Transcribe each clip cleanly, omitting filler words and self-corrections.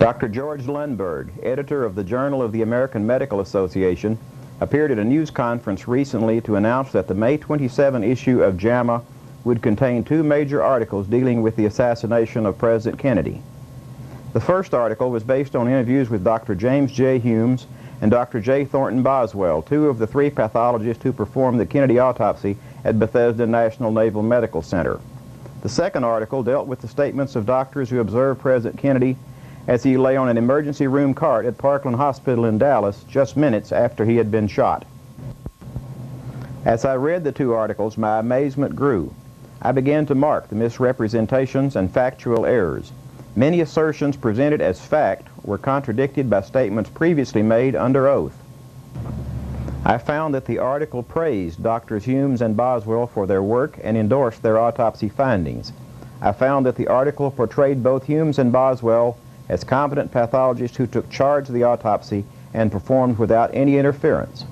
Dr. George Lundberg, editor of the Journal of the American Medical Association, appeared at a news conference recently to announce that the May 27 issue of JAMA would contain two major articles dealing with the assassination of President Kennedy. The first article was based on interviews with Dr. James J. Humes and Dr. J. Thornton Boswell, two of the three pathologists who performed the Kennedy autopsy at Bethesda National Naval Medical Center. The second article dealt with the statements of doctors who observed President Kennedy as he lay on an emergency room cart at Parkland Hospital in Dallas just minutes after he had been shot. As I read the two articles, my amazement grew. I began to mark the misrepresentations and factual errors. Many assertions presented as fact were contradicted by statements previously made under oath. I found that the article praised Drs. Humes and Boswell for their work and endorsed their autopsy findings. I found that the article portrayed both Humes and Boswell as competent pathologists who took charge of the autopsy and performed without any interference.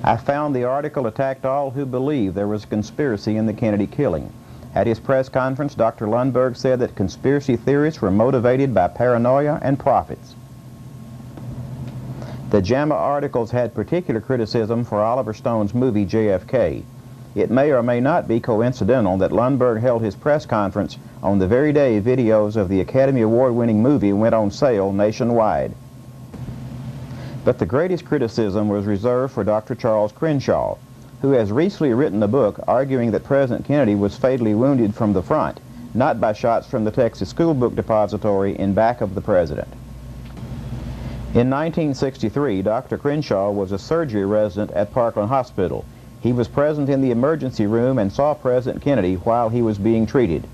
I found the article attacked all who believed there was a conspiracy in the Kennedy killing. At his press conference, Dr. Lundberg said that conspiracy theorists were motivated by paranoia and profits. The JAMA articles had particular criticism for Oliver Stone's movie JFK. It may or may not be coincidental that Lundberg held his press conference on the very day videos of the Academy Award-winning movie went on sale nationwide. But the greatest criticism was reserved for Dr. Charles Crenshaw, who has recently written a book arguing that President Kennedy was fatally wounded from the front, not by shots from the Texas School Book Depository in back of the President. In 1963, Dr. Crenshaw was a surgery resident at Parkland Hospital. He was present in the emergency room and saw President Kennedy while he was being treated.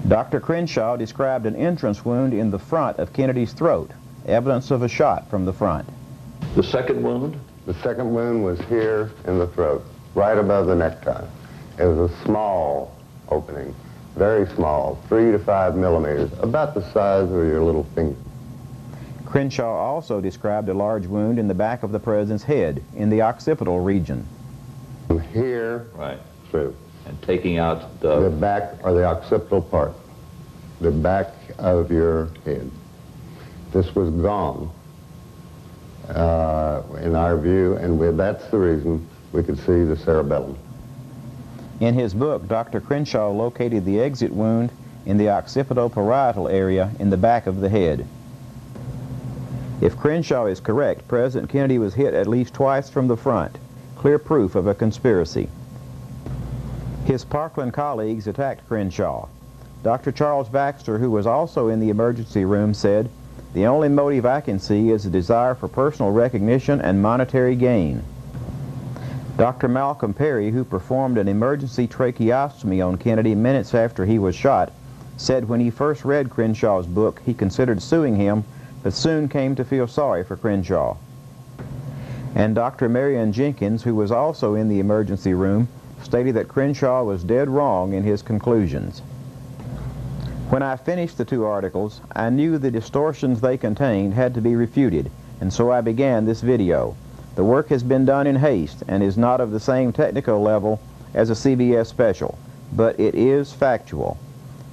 Dr. Crenshaw described an entrance wound in the front of Kennedy's throat, evidence of a shot from the front. The second wound? The second wound was here in the throat, right above the necktie. It was a small opening, very small, 3 to 5 millimeters, about the size of your little finger. Crenshaw also described a large wound in the back of the President's head, in the occipital region. From here, right, through. And taking out the back, or the occipital part, the back of your head. This was gone, in our view, and that's the reason we could see the cerebellum. In his book, Dr. Crenshaw located the exit wound in the occipital-parietal area in the back of the head. If Crenshaw is correct, President Kennedy was hit at least twice from the front, clear proof of a conspiracy. His Parkland colleagues attacked Crenshaw. Dr. Charles Baxter, who was also in the emergency room, said, "The only motive I can see is a desire for personal recognition and monetary gain." Dr. Malcolm Perry, who performed an emergency tracheostomy on Kennedy minutes after he was shot, said when he first read Crenshaw's book, he considered suing him, but soon came to feel sorry for Crenshaw. And Dr. Marion Jenkins, who was also in the emergency room, stated that Crenshaw was dead wrong in his conclusions. When I finished the two articles, I knew the distortions they contained had to be refuted, and so I began this video. The work has been done in haste and is not of the same technical level as a CBS special, but it is factual.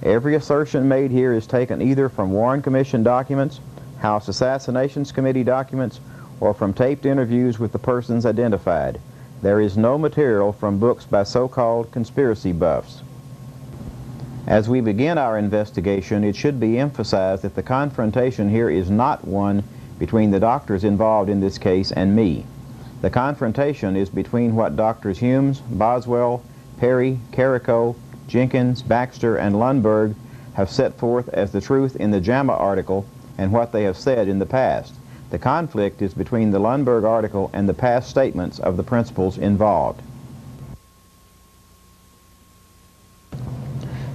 Every assertion made here is taken either from Warren Commission documents, House Assassinations Committee documents, or from taped interviews with the persons identified. There is no material from books by so-called conspiracy buffs. As we begin our investigation, it should be emphasized that the confrontation here is not one between the doctors involved in this case and me. The confrontation is between what Drs. Humes, Boswell, Perry, Carrico, Jenkins, Baxter, and Lundberg have set forth as the truth in the JAMA article and what they have said in the past. The conflict is between the Lundberg article and the past statements of the principals involved.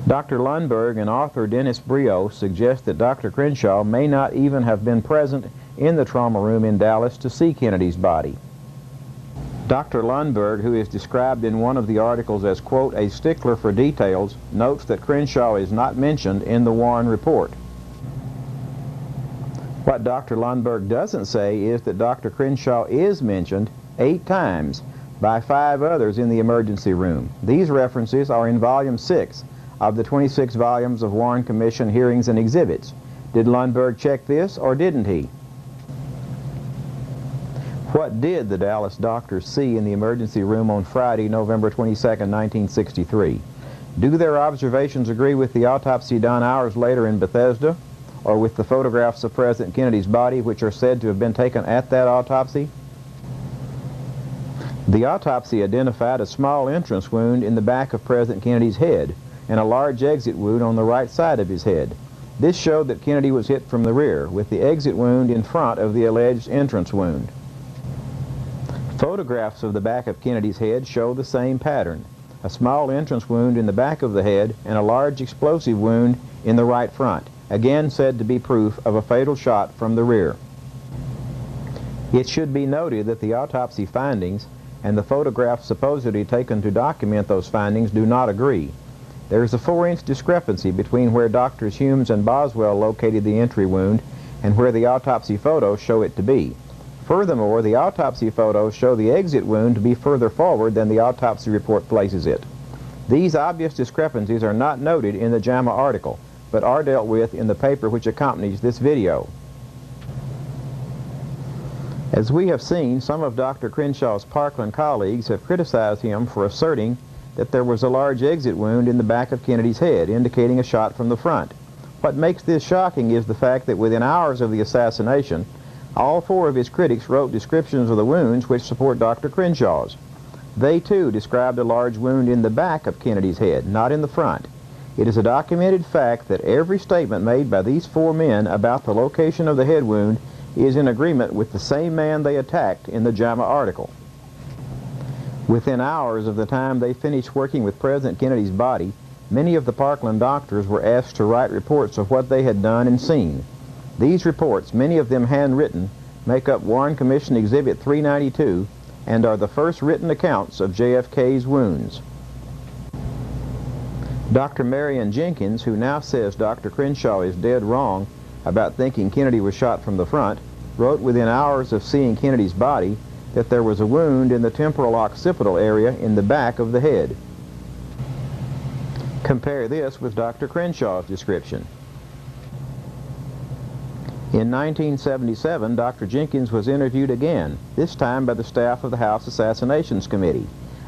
Dr. Lundberg and author Dennis Brio suggest that Dr. Crenshaw may not even have been present in the trauma room in Dallas to see Kennedy's body. Dr. Lundberg, who is described in one of the articles as, quote, a stickler for details, notes that Crenshaw is not mentioned in the Warren report. What Dr. Lundberg doesn't say is that Dr. Crenshaw is mentioned 8 times by 5 others in the emergency room. These references are in Volume 6 of the 26 volumes of Warren Commission hearings and exhibits. Did Lundberg check this or didn't he? What did the Dallas doctors see in the emergency room on Friday, November 22, 1963? Do their observations agree with the autopsy done hours later in Bethesda, or with the photographs of President Kennedy's body which are said to have been taken at that autopsy? The autopsy identified a small entrance wound in the back of President Kennedy's head and a large exit wound on the right side of his head. This showed that Kennedy was hit from the rear, with the exit wound in front of the alleged entrance wound. Photographs of the back of Kennedy's head show the same pattern: a small entrance wound in the back of the head and a large explosive wound in the right front, again said to be proof of a fatal shot from the rear. It should be noted that the autopsy findings and the photographs supposedly taken to document those findings do not agree. There is a 4-inch discrepancy between where Drs. Humes and Boswell located the entry wound and where the autopsy photos show it to be. Furthermore, the autopsy photos show the exit wound to be further forward than the autopsy report places it. These obvious discrepancies are not noted in the JAMA article, but are dealt with in the paper which accompanies this video. As we have seen, some of Dr. Crenshaw's Parkland colleagues have criticized him for asserting that there was a large exit wound in the back of Kennedy's head, indicating a shot from the front. What makes this shocking is the fact that within hours of the assassination, all 4 of his critics wrote descriptions of the wounds which support Dr. Crenshaw's. They, too, described a large wound in the back of Kennedy's head, not in the front. It is a documented fact that every statement made by these 4 men about the location of the head wound is in agreement with the same man they attacked in the JAMA article. Within hours of the time they finished working with President Kennedy's body, many of the Parkland doctors were asked to write reports of what they had done and seen. These reports, many of them handwritten, make up Warren Commission Exhibit 392 and are the first written accounts of JFK's wounds. Dr. Marion Jenkins, who now says Dr. Crenshaw is dead wrong about thinking Kennedy was shot from the front, wrote within hours of seeing Kennedy's body that there was a wound in the temporal occipital area in the back of the head. Compare this with Dr. Crenshaw's description. In 1977, Dr. Jenkins was interviewed again, this time by the staff of the House Assassinations Committee.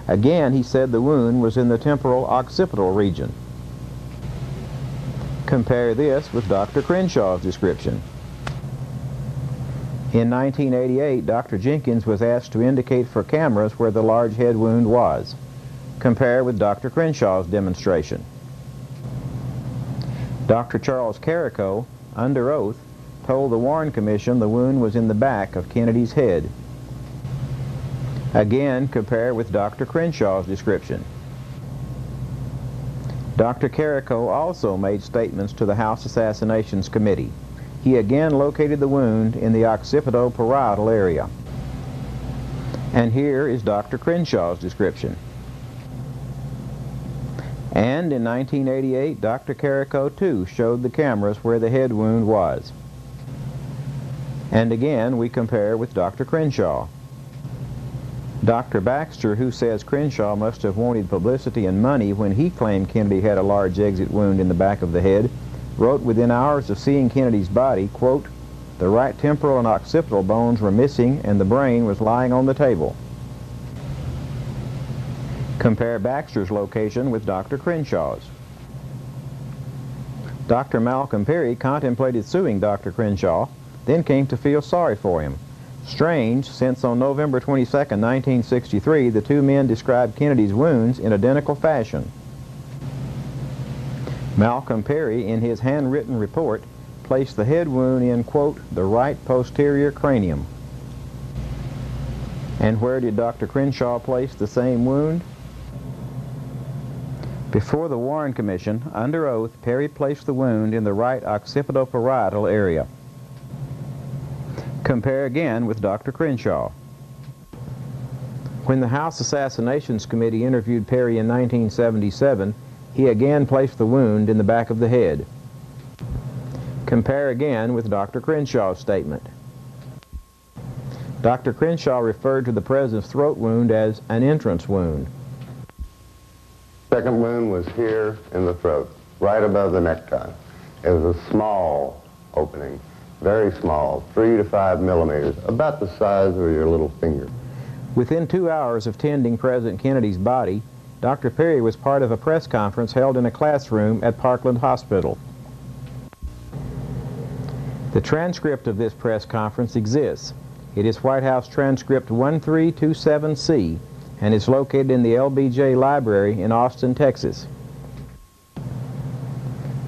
Again, he said the wound was in the temporal occipital region. Compare this with Dr. Crenshaw's description. In 1988, Dr. Jenkins was asked to indicate for cameras where the large head wound was. Compare with Dr. Crenshaw's demonstration. Dr. Charles Carrico, under oath, told the Warren Commission the wound was in the back of Kennedy's head. Again, compare with Dr. Crenshaw's description. Dr. Carrico also made statements to the House Assassinations Committee. He again located the wound in the occipito-parietal area. And here is Dr. Crenshaw's description. And in 1988, Dr. Carrico too showed the cameras where the head wound was. And again, we compare with Dr. Crenshaw. Dr. Baxter, who says Crenshaw must have wanted publicity and money when he claimed Kennedy had a large exit wound in the back of the head, wrote within hours of seeing Kennedy's body, quote, "The right temporal and occipital bones were missing and the brain was lying on the table." Compare Baxter's location with Dr. Crenshaw's. Dr. Malcolm Perry contemplated suing Dr. Crenshaw, then came to feel sorry for him. Strange, since on November 22, 1963, the 2 men described Kennedy's wounds in identical fashion. Malcolm Perry, in his handwritten report, placed the head wound in, quote, "the right posterior cranium." And where did Dr. Crenshaw place the same wound? Before the Warren Commission, under oath, Perry placed the wound in the right occipito-parietal area. Compare again with Dr. Crenshaw. When the House Assassinations Committee interviewed Perry in 1977, he again placed the wound in the back of the head. Compare again with Dr. Crenshaw's statement. Dr. Crenshaw referred to the President's throat wound as an entrance wound. Second wound was here in the throat, right above the necktie. It was a small opening, very small, 3 to 5 millimeters, about the size of your little finger. Within 2 hours of tending President Kennedy's body, Dr. Perry was part of a press conference held in a classroom at Parkland Hospital. The transcript of this press conference exists. It is White House Transcript 1327C and is located in the LBJ Library in Austin, Texas.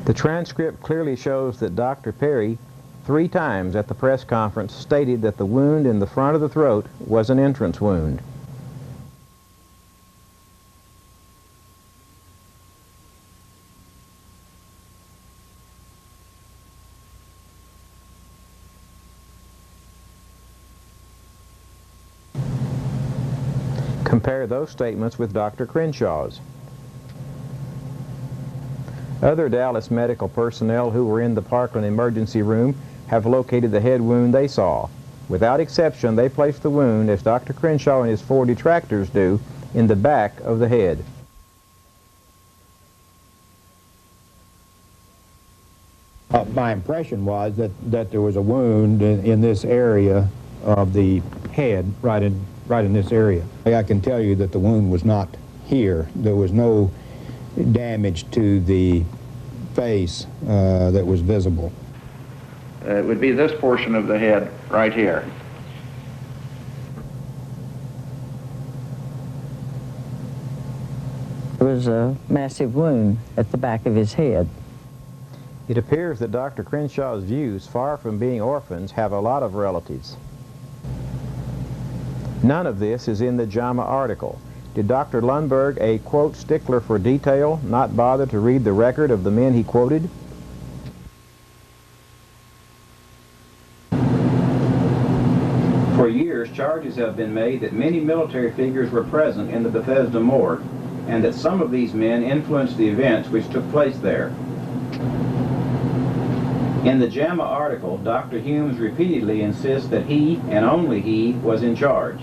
The transcript clearly shows that Dr. Perry 3 times at the press conference stated that the wound in the front of the throat was an entrance wound. Compare those statements with Dr. Crenshaw's. Other Dallas medical personnel who were in the Parkland emergency room have located the head wound they saw. Without exception, they placed the wound, as Dr. Crenshaw and his 4 detractors do, in the back of the head. My impression was that there was a wound in this area of the head, right in this area. I can tell you that the wound was not here. There was no damage to the face that was visible. It would be this portion of the head right here. There was a massive wound at the back of his head. It appears that Dr. Crenshaw's views, far from being orphans, have a lot of relatives. None of this is in the JAMA article. Did Dr. Lundberg, a, quote, stickler for detail, not bother to read the record of the men he quoted? For years, charges have been made that many military figures were present in the Bethesda morgue, and that some of these men influenced the events which took place there. In the JAMA article, Dr. Humes repeatedly insists that he, and only he, was in charge.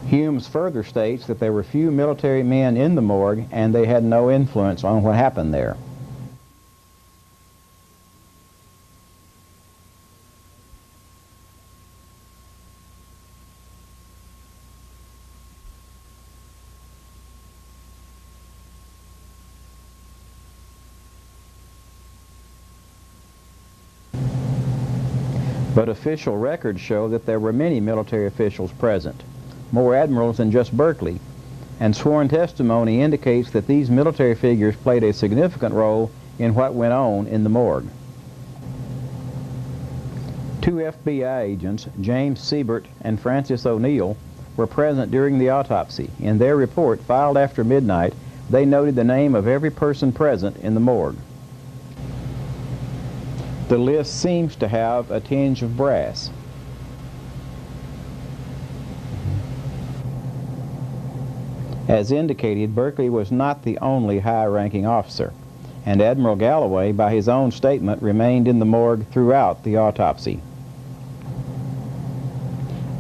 Humes further states that there were few military men in the morgue and they had no influence on what happened there. But official records show that there were many military officials present, more admirals than just Berkeley, and sworn testimony indicates that these military figures played a significant role in what went on in the morgue. 2 FBI agents, James Siebert and Francis O'Neill, were present during the autopsy. In their report, filed after midnight, they noted the name of every person present in the morgue. The list seems to have a tinge of brass. As indicated, Berkeley was not the only high-ranking officer, and Admiral Galloway, by his own statement, remained in the morgue throughout the autopsy.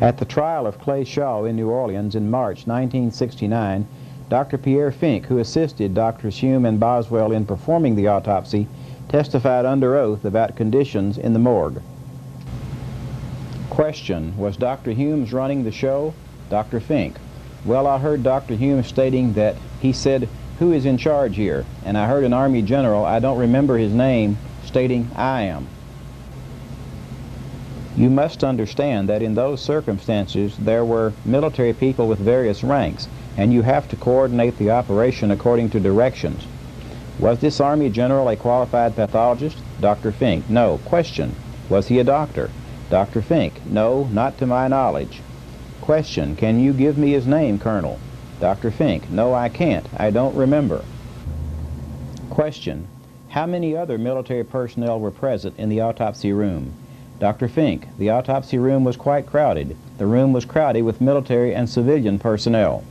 At the trial of Clay Shaw in New Orleans in March 1969, Dr. Pierre Fink, who assisted Drs. Hume and Boswell in performing the autopsy, testified under oath about conditions in the morgue. Question: was Dr. Humes running the show? Dr. Fink: well, I heard Dr. Humes stating that he said, "Who is in charge here?" And I heard an Army general, I don't remember his name, stating, "I am." You must understand that in those circumstances there were military people with various ranks, and you have to coordinate the operation according to directions. Was this Army general a qualified pathologist? Dr. Fink: no. Question: was he a doctor? Dr. Fink: no, not to my knowledge. Question: can you give me his name, Colonel? Dr. Fink: no, I can't. I don't remember. Question: how many other military personnel were present in the autopsy room? Dr. Fink: the autopsy room was quite crowded. The room was crowded with military and civilian personnel.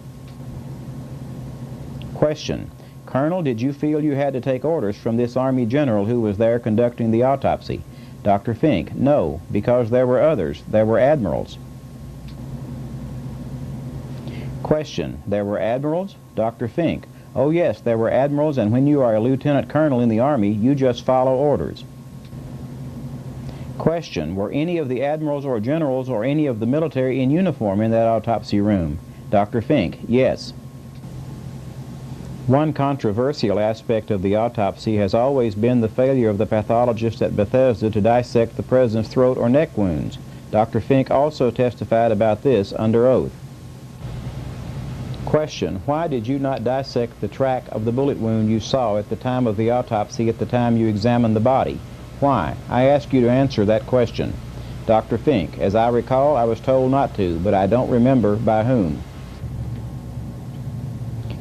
Question: Colonel, did you feel you had to take orders from this Army general who was there conducting the autopsy? Dr. Fink: no, because there were others. There were admirals. Question. There were admirals? Dr. Fink. Oh yes, there were admirals, and when you are a lieutenant colonel in the Army, you just follow orders. Question. Were any of the admirals or generals or any of the military in uniform in that autopsy room? Dr. Fink. Yes. One controversial aspect of the autopsy has always been the failure of the pathologist at Bethesda to dissect the president's throat or neck wounds. Dr. Fink also testified about this under oath. Question. Why did you not dissect the track of the bullet wound you saw at the time of the autopsy at the time you examined the body? Why? I ask you to answer that question. Dr. Fink. As I recall, I was told not to, but I don't remember by whom.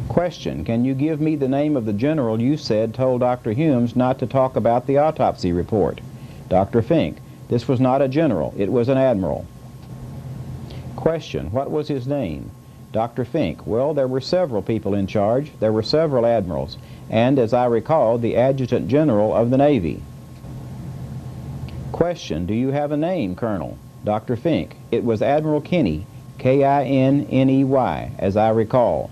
Question. Can you give me the name of the general you said told Dr. Humes not to talk about the autopsy report? Dr. Fink. This was not a general. It was an admiral. Question. What was his name? Dr. Fink. Well, there were several people in charge. There were several admirals, and, as I recall, the Adjutant General of the Navy. Question. Do you have a name, Colonel? Dr. Fink. It was Admiral Kinney, Kinney, as I recall.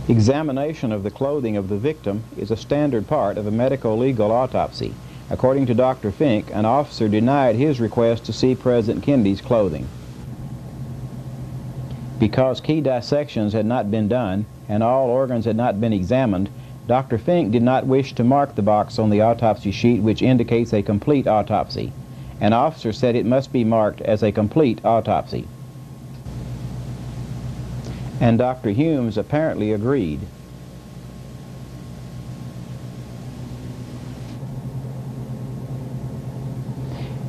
Examination of the clothing of the victim is a standard part of a medico-legal autopsy. According to Dr. Fink, an officer denied his request to see President Kennedy's clothing. Because key dissections had not been done and all organs had not been examined, Dr. Fink did not wish to mark the box on the autopsy sheet which indicates a complete autopsy. An officer said it must be marked as a complete autopsy. And Dr. Humes apparently agreed.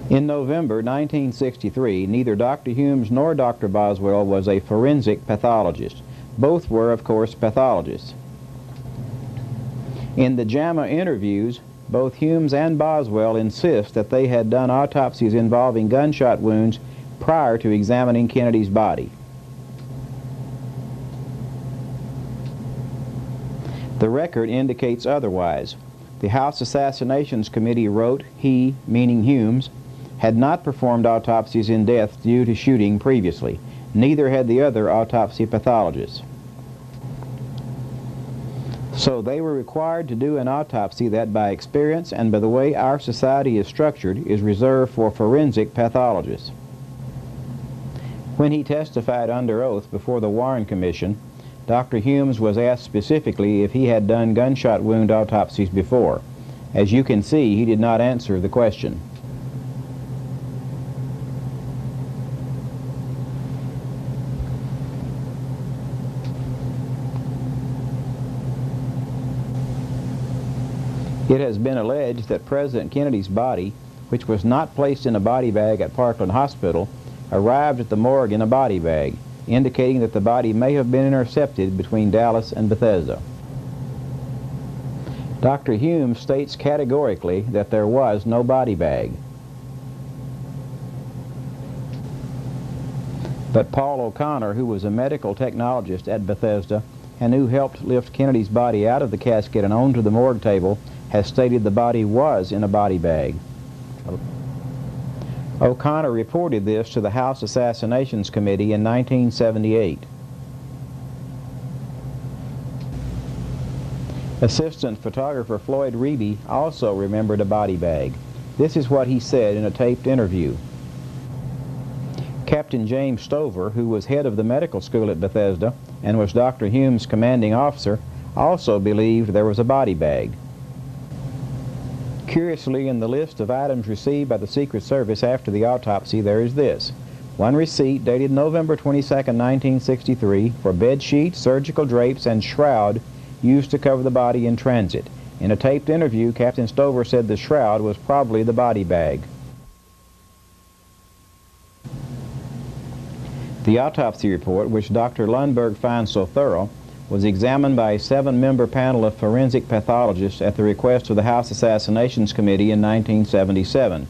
In November 1963, neither Dr. Humes nor Dr. Boswell was a forensic pathologist. Both were, of course, pathologists. In the JAMA interviews, both Humes and Boswell insist that they had done autopsies involving gunshot wounds prior to examining Kennedy's body. The record indicates otherwise. The House Assassinations Committee wrote he, meaning Humes, had not performed autopsies in death due to shooting previously. Neither had the other autopsy pathologists. So they were required to do an autopsy that, by experience and by the way our society is structured, is reserved for forensic pathologists. When he testified under oath before the Warren Commission, Dr. Humes was asked specifically if he had done gunshot wound autopsies before. As you can see, he did not answer the question. It has been alleged that President Kennedy's body, which was not placed in a body bag at Parkland Hospital, arrived at the morgue in a body bag, indicating that the body may have been intercepted between Dallas and Bethesda. Dr. Humes states categorically that there was no body bag. But Paul O'Connor, who was a medical technologist at Bethesda and who helped lift Kennedy's body out of the casket and onto the morgue table, has stated the body was in a body bag. O'Connor reported this to the House Assassinations Committee in 1978. Assistant photographer Floyd Reeby also remembered a body bag. This is what he said in a taped interview. Captain James Stover, who was head of the medical school at Bethesda and was Dr. Humes' commanding officer, also believed there was a body bag. Curiously, in the list of items received by the Secret Service after the autopsy, there is this. One receipt dated November 22, 1963 for bed sheet, surgical drapes, and shroud used to cover the body in transit. In a taped interview, Captain Stover said the shroud was probably the body bag. The autopsy report, which Dr. Lundberg finds so thorough, was examined by a 7-member panel of forensic pathologists at the request of the House Assassinations Committee in 1977.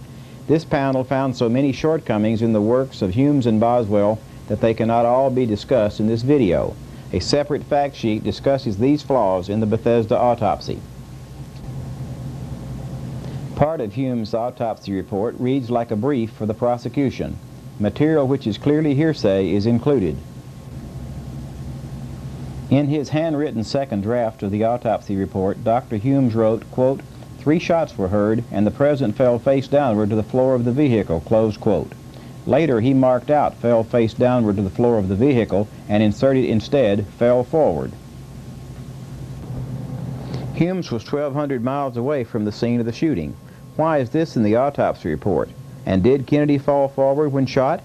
This panel found so many shortcomings in the works of Humes and Boswell that they cannot all be discussed in this video. A separate fact sheet discusses these flaws in the Bethesda autopsy. Part of Humes' autopsy report reads like a brief for the prosecution. Material which is clearly hearsay is included. In his handwritten second draft of the autopsy report, Dr. Humes wrote, quote, "3 shots were heard, and the President fell face downward to the floor of the vehicle," close quote. Later, he marked out "fell face downward to the floor of the vehicle" and inserted instead "fell forward." Humes was 1,200 miles away from the scene of the shooting. Why is this in the autopsy report? And did Kennedy fall forward when shot?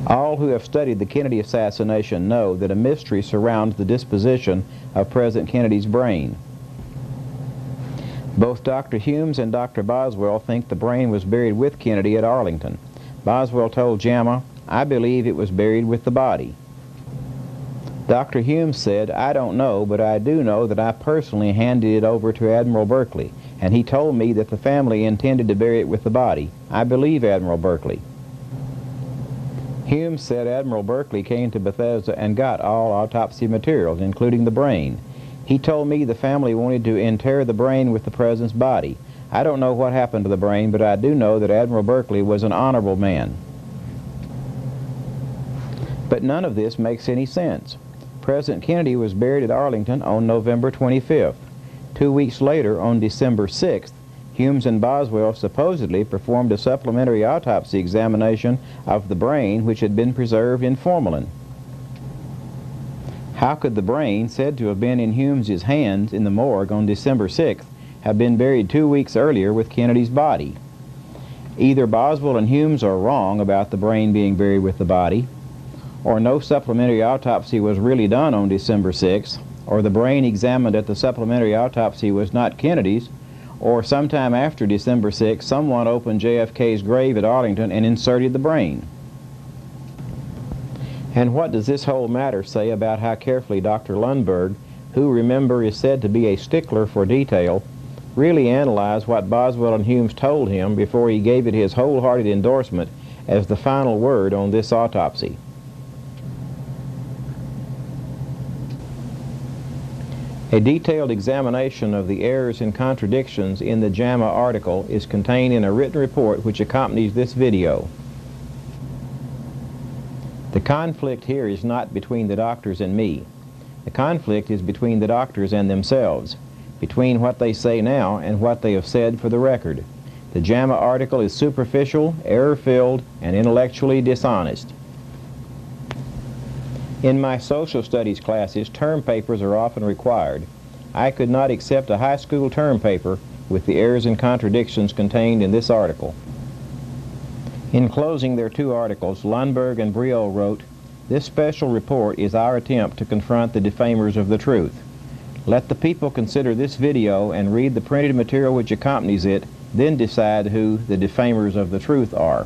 All who have studied the Kennedy assassination know that a mystery surrounds the disposition of President Kennedy's brain. Both Dr. Humes and Dr. Boswell think the brain was buried with Kennedy at Arlington. Boswell told Jama, "I believe it was buried with the body." Dr. Humes said, "I don't know, but I do know that I personally handed it over to Admiral Berkeley, and he told me that the family intended to bury it with the body. I believe Admiral Berkeley." Humes said Admiral Berkeley came to Bethesda and got all autopsy materials, including the brain. He told me the family wanted to inter the brain with the President's body. I don't know what happened to the brain, but I do know that Admiral Berkeley was an honorable man. But none of this makes any sense. President Kennedy was buried at Arlington on November 25th. 2 weeks later, on December 6th, Humes and Boswell supposedly performed a supplementary autopsy examination of the brain, which had been preserved in formalin. How could the brain, said to have been in Humes's hands in the morgue on December 6th, have been buried 2 weeks earlier with Kennedy's body? Either Boswell and Humes are wrong about the brain being buried with the body, or no supplementary autopsy was really done on December 6th, or the brain examined at the supplementary autopsy was not Kennedy's, or sometime after December 6th, someone opened JFK's grave at Arlington and inserted the brain. And what does this whole matter say about how carefully Dr. Lundberg, who, remember, is said to be a stickler for detail, really analyzed what Boswell and Humes told him before he gave it his wholehearted endorsement as the final word on this autopsy? A detailed examination of the errors and contradictions in the JAMA article is contained in a written report which accompanies this video. The conflict here is not between the doctors and me. The conflict is between the doctors and themselves, between what they say now and what they have said for the record. The JAMA article is superficial, error-filled, and intellectually dishonest. In my social studies classes, term papers are often required. I could not accept a high school term paper with the errors and contradictions contained in this article. In closing their 2 articles, Lundberg and Briot wrote, "This special report is our attempt to confront the defamers of the truth. Let the people consider this video and read the printed material which accompanies it, then decide who the defamers of the truth are."